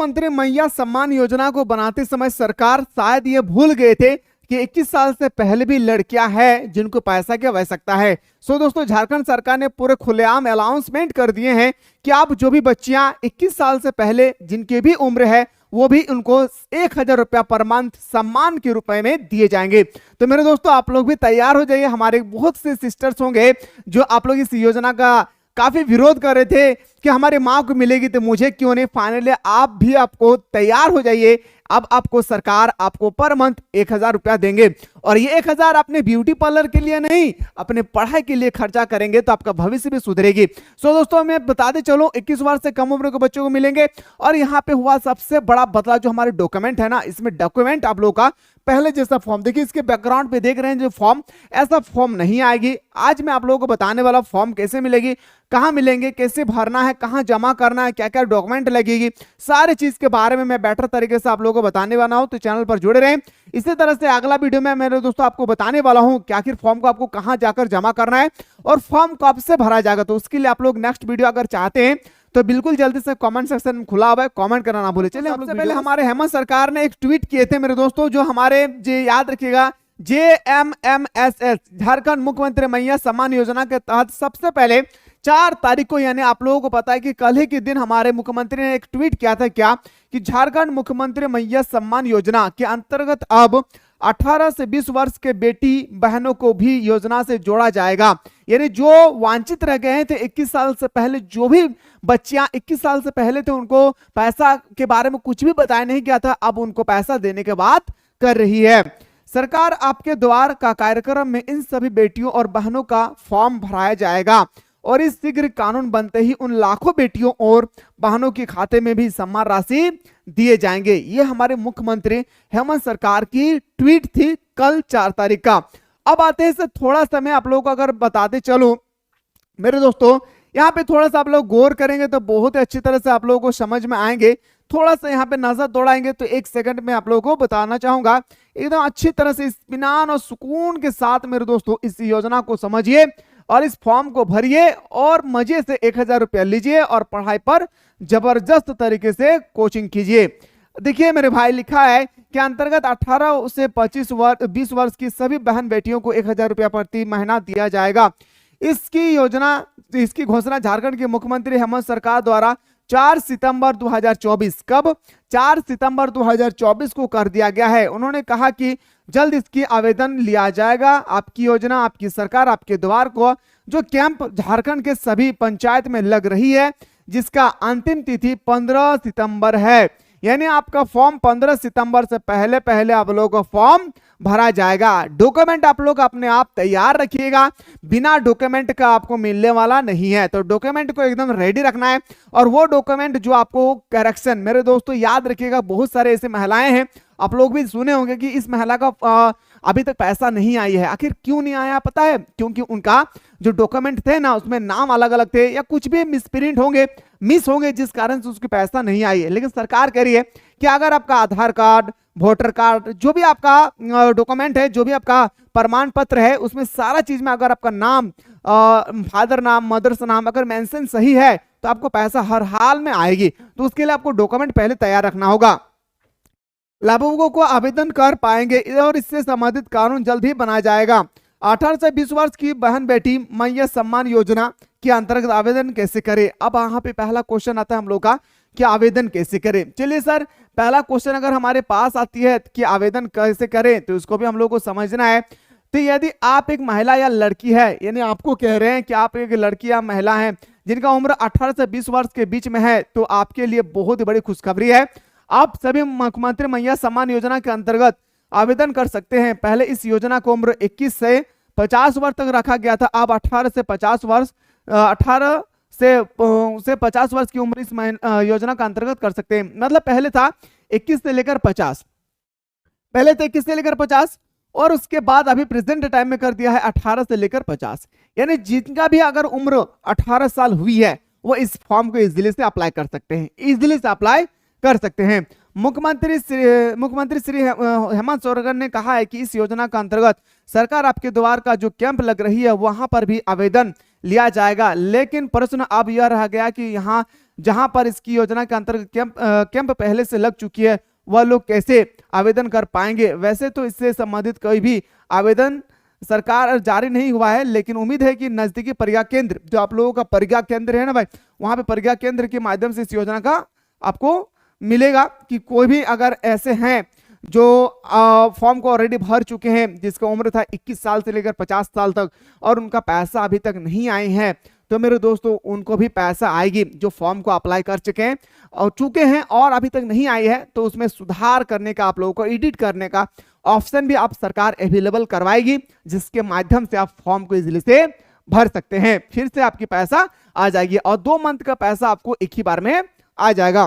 मुख्यमंत्री मैया सम्मान योजना को बनाते समय सरकार शायद ये भूल गए थे कि 21 साल से पहले भी लड़कियां हैं जिनको पैसा की आवश्यकता है। सो दोस्तों, झारखंड सरकार ने पूरे खुलेआम अनाउंसमेंट कर दिए हैं कि आप जो भी बच्चियां 21 साल से पहले जिनकी भी उम्र है वो भी उनको 1000 रुपया पर मंथ सम्मान के रूप में दिए जाएंगे। तो मेरे दोस्तों, आप लोग भी तैयार हो जाइए। हमारे बहुत से सिस्टर्स होंगे जो आप लोग इस योजना का काफी विरोध कर रहे थे कि हमारे माँ को मिलेगी तो मुझे क्यों नहीं। फाइनली आप भी आपको तैयार हो जाइए। अब आपको सरकार आपको पर मंथ 1000 रुपया देंगे और ये 1000 अपने ब्यूटी पार्लर के लिए नहीं, अपने पढ़ाई के लिए खर्चा करेंगे तो आपका भविष्य भी सुधरेगी। सो दोस्तों, मैं बताते चलो 21 वर्ष से कम उम्र के बच्चों को मिलेंगे। और यहाँ पे हुआ सबसे बड़ा बदलाव जो हमारे डॉक्यूमेंट है ना, इसमें डॉक्यूमेंट आप लोगों का पहले जैसा फॉर्म, देखिए इसके बैकग्राउंड पे देख रहे हैं जो फॉर्म, ऐसा फॉर्म नहीं आएगी। आज मैं आप लोगों को बताने वाला फॉर्म कैसे मिलेगी, कहां मिलेंगे, कैसे भरना है, कहां जमा करना है, क्या क्या डॉक्यूमेंट लगेगी, सारी चीज के बारे में मैं बेटर तरीके से आप लोगों को बताने वाला हूं। तो चैनल पर जुड़े रहें। इसी तरह से अगला वीडियो में मेरे दोस्तों आपको बताने वाला हूं कि आखिर फॉर्म को आपको कहां जाकर जमा करना है और फॉर्म कब से भरा जाएगा। तो उसके लिए आप लोग नेक्स्ट वीडियो अगर चाहते हैं तो बिल्कुल जल्दी से कमेंट सेक्शन खुला हुआ है, कमेंट करना ना भूले। चलिए, सबसे पहले हमारे हेमंत सरकार ने एक ट्वीट किए थे मेरे दोस्तों, जो हमारे याद रखिएगा JMMSS झारखंड मुख्यमंत्री मैया सम्मान योजना के तहत सबसे पहले 4 तारीख को, यानी आप लोगों को पता है कि कल ही के दिन हमारे मुख्यमंत्री ने एक ट्वीट किया था क्या कि झारखंड मुख्यमंत्री मैया सम्मान योजना के अंतर्गत अब 18 से 20 वर्ष के बेटी बहनों को भी योजना से जोड़ा जाएगा। यानी जो वांछित रह गए थे 21 साल से पहले, जो भी बच्चियां 21 साल से पहले थे उनको पैसा के बारे में कुछ भी बताया नहीं गया था, अब उनको पैसा देने के बात कर रही है। सरकार आपके द्वार का कार्यक्रम में इन सभी बेटियों और बहनों का फॉर्म भराया जाएगा और इस शीघ्र कानून बनते ही उन लाखों बेटियों और बहनों के खाते में भी सम्मान राशि दिए जाएंगे। ये हमारे मुख्यमंत्री हेमंत सरकार की ट्वीट थी कल 4 तारीख का। अब आते हैं थोड़ा सा मैं आप लोगों को अगर बताते चलूं मेरे दोस्तों, यहाँ पे थोड़ा सा आप लोग गौर करेंगे तो बहुत अच्छी तरह से आप लोगों को समझ में आएंगे। थोड़ा सा यहाँ पे नजर दौड़ाएंगे तो 1 सेकंड में आप लोगों को बताना चाहूंगा, एकदम अच्छी तरह से इत्मीनान और सुकून के साथ मेरे दोस्तों इस योजना को समझिए और इस फॉर्म को भरिए और मजे से 1000 रुपया लीजिए और पढ़ाई पर जबरदस्त तरीके से कोचिंग कीजिए। देखिए मेरे भाई, लिखा है कि अंतर्गत 18 से 20 वर्ष की सभी बहन बेटियों को 1000 रुपया प्रति महीना दिया जाएगा। इसकी घोषणा झारखंड के मुख्यमंत्री हेमंत सरकार द्वारा 4 सितंबर 2024 कब 4 सितंबर 2024 को कर दिया गया है। उन्होंने कहा कि जल्द इसकी आवेदन लिया जाएगा। आपकी योजना, आपकी सरकार आपके द्वार को, जो कैंप झारखंड के सभी पंचायत में लग रही है, जिसका अंतिम तिथि 15 सितंबर है। यानी आपका फॉर्म 15 सितंबर से पहले पहले आप लोगों का फॉर्म भरा जाएगा। डॉक्यूमेंट आप लोग अपने आप तैयार रखिएगा, बिना डॉक्यूमेंट का आपको मिलने वाला नहीं है। तो डॉक्यूमेंट को एकदम रेडी रखना है और वो डॉक्यूमेंट जो आपको करेक्शन, मेरे दोस्तों याद रखिएगा, बहुत सारे ऐसे महिलाएं हैं, आप लोग भी सुने होंगे कि इस महिला का अभी तक पैसा नहीं आई है। आखिर क्यों नहीं आया पता है? क्योंकि उनका जो डॉक्यूमेंट थे ना उसमें नाम अलग अलग थे या कुछ भी मिसप्रिंट होंगे, मिस होंगे, जिस कारण से उसकी पैसा नहीं आई है। लेकिन सरकार कह रही है कि अगर आपका आधार कार्ड, वोटर कार्ड, जो भी आपका डॉक्यूमेंट है, जो भी आपका प्रमाण पत्र है, उसमें सारा चीज में अगर आपका नाम, फादर नाम, मदर्स नाम अगर मेंशन सही है तो आपको पैसा हर हाल में आएगी। तो उसके लिए आपको डॉक्यूमेंट पहले तैयार रखना होगा। लाभुकों को आवेदन कर पाएंगे और इससे संबंधित कानून जल्द ही बनाया जाएगा। 18 से 20 वर्ष की बहन बेटी मैया सम्मान योजना के अंतर्गत आवेदन कैसे करें। अब यहाँ पे पहला क्वेश्चन आता है हम लोग का कि आवेदन कैसे करें। चलिए सर, पहला क्वेश्चन अगर हमारे पास आती है कि आवेदन कैसे करें तो उसको भी हम लोग को समझना है। तो यदि आप एक महिला या लड़की है, यानी आपको कह रहे हैं कि आप एक लड़की या महिला है जिनका उम्र 18 से 20 वर्ष के बीच में है, तो आपके लिए बहुत ही बड़ी खुशखबरी है। आप सभी मुख्यमंत्री मैया सम्मान योजना के अंतर्गत आवेदन कर सकते हैं। पहले इस योजना को उम्र 21 से 50 वर्ष तक रखा गया था। अब 18 से 50 वर्ष 18 से 50 वर्ष की उम्र इस योजना का अंतर्गत कर सकते हैं। मतलब पहले था 21 से लेकर 50, पहले था 21 से लेकर 50 और उसके बाद अभी प्रेजेंट टाइम में कर दिया है 18 से लेकर 50। यानी जिनका भी अगर उम्र 18 साल हुई है वो इस फॉर्म को इजीली से अप्लाई कर सकते हैं, इजीली से अप्लाई कर सकते हैं। मुख्यमंत्री श्री हेमंत सोरेन ने कहा है कि इस योजना का अंतर्गत सरकार आपके द्वार का जो कैंप लग रही है वहां पर भी आवेदन लिया जाएगा। लेकिन प्रश्न अब यह रह गया कि यहाँ जहां पर इसकी योजना के अंतर्गत कैंप पहले से लग चुकी है वह लोग कैसे आवेदन कर पाएंगे। वैसे तो इससे संबंधित कोई भी आवेदन सरकार जारी नहीं हुआ है, लेकिन उम्मीद है कि नजदीकी परीक्षा केंद्र, जो आप लोगों का परीक्षा केंद्र है ना भाई, वहां पे परीक्षा केंद्र के माध्यम से इस योजना का आपको मिलेगा। कि कोई भी अगर ऐसे हैं जो फॉर्म को ऑलरेडी भर चुके हैं, जिसका उम्र था 21 साल से लेकर 50 साल तक और उनका पैसा अभी तक नहीं आए हैं, तो मेरे दोस्तों उनको भी पैसा आएगी। जो फॉर्म को अप्लाई कर चुके हैं और चुके हैं और अभी तक नहीं आई है, तो उसमें सुधार करने का, आप लोगों को एडिट करने का ऑप्शन भी आप सरकार अवेलेबल करवाएगी, जिसके माध्यम से आप फॉर्म को इजीली से भर सकते हैं। फिर से आपकी पैसा आ जाएगी और 2 मंथ का पैसा आपको एक ही बार में आ जाएगा।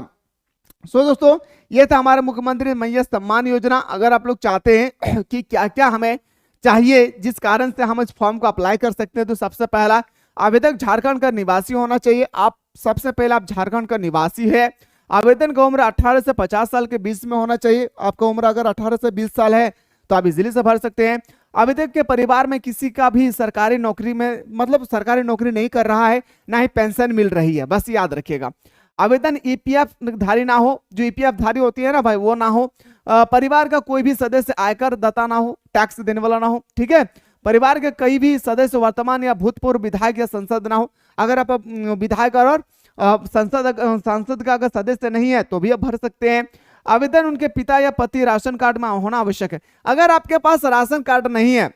सो दोस्तों, ये था हमारे मुख्यमंत्री मैया सम्मान योजना। अगर आप लोग चाहते हैं कि क्या क्या हमें चाहिए जिस कारण से हम इस फॉर्म को अप्लाई कर सकते हैं, तो सबसे पहला आवेदक झारखंड का निवासी होना चाहिए। आप सबसे पहले आप झारखंड का निवासी है। आवेदन का उम्र 18 से 50 साल के बीच में होना चाहिए। आपका उम्र अगर 18 से 20 साल है तो आप इजीली से भर सकते हैं। आवेदक के परिवार में किसी का भी सरकारी नौकरी में, मतलब सरकारी नौकरी नहीं कर रहा है, ना ही पेंशन मिल रही है, बस याद रखिएगा। आवेदन ईपीएफ धारी ना हो, जो ईपीएफ धारी होती है ना भाई, वो ना हो। परिवार का कोई भी सदस्य आयकर दाता ना हो, टैक्स देने वाला ना हो, ठीक है। परिवार के कई भी सदस्य वर्तमान या भूतपूर्व विधायक या सांसद ना हो। अगर आप विधायक और सांसद का अगर सदस्य नहीं है तो भी आप भर सकते हैं। आवेदन उनके पिता या पति राशन कार्ड में होना आवश्यक है। अगर आपके पास राशन कार्ड नहीं है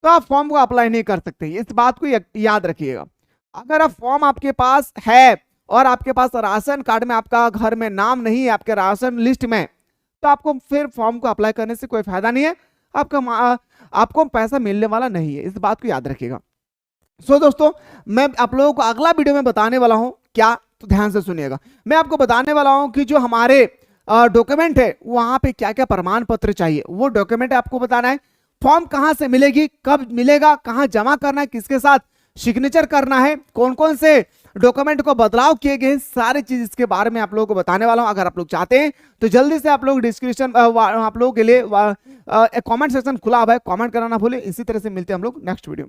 तो आप फॉर्म को अप्लाई नहीं कर सकते, इस बात को याद रखिएगा। अगर आप फॉर्म आपके पास है और आपके पास राशन कार्ड में आपका घर में नाम नहीं है, आपके राशन लिस्ट में, तो आपको फिर फॉर्म को अप्लाई करने से कोई फायदा नहीं है, आपको पैसा मिलने वाला नहीं है, इस बात को याद रखिएगा। सो दोस्तों, मैं आप लोगों को अगला वीडियो में बताने वाला हूं क्या, तो ध्यान से सुनिएगा। मैं आपको बताने वाला हूं कि जो हमारे डॉक्यूमेंट है वहां पे क्या क्या प्रमाण पत्र चाहिए, वो डॉक्यूमेंट आपको बताना है। फॉर्म कहां से मिलेगी, कब मिलेगा, कहां जमा करना है, किसके साथ सिग्नेचर करना है, कौन कौन से डॉक्यूमेंट को बदलाव किए गए, सारी चीज इसके बारे में आप लोगों को बताने वाला हूं। अगर आप लोग चाहते हैं तो जल्दी से आप लोग डिस्क्रिप्शन आप लोगों के लिए कमेंट सेक्शन खुला हुआ है, कमेंट करना ना भूलें। इसी तरह से मिलते हैं हम लोग नेक्स्ट वीडियो में।